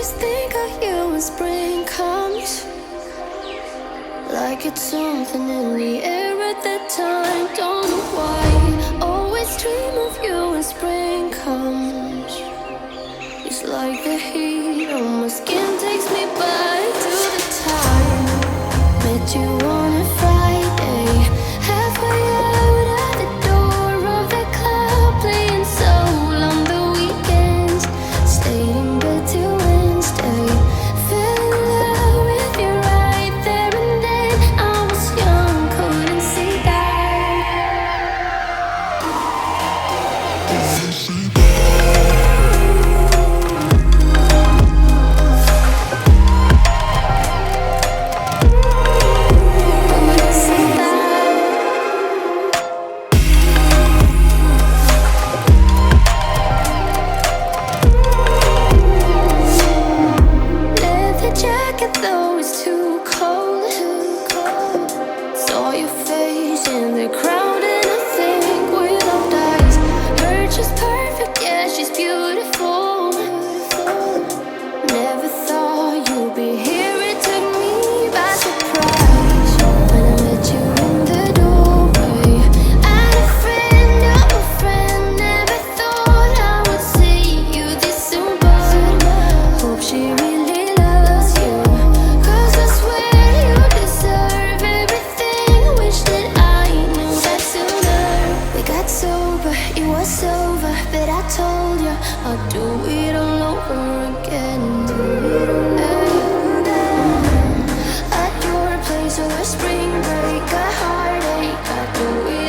always think of you when spring comes, like it's something in the air at that time. Don't know why, always dream of you when spring comes. It's like the heat on my skin takes me back to the time met you on a Friday, halfway out at the door of the club, playing soul on the weekends, stayed in bed till Wednesday, fell in love with you right there and then. I was young, couldn't see that. Leather jacket though it's too cold. Saw your face in the crowd and I think without eyes, her just perfect, yeah, she's beautiful. Never thought you'd be here, it took me by surprise when I met you in the doorway. And a friend of a friend, never thought I would see you this soon, but hope she really loves you, 'cause I swear you deserve everything. Wish that I knew that sooner. We got sober, it was over, but I told you I'll do it all over again. At your place over spring break, a heartache, I'd do it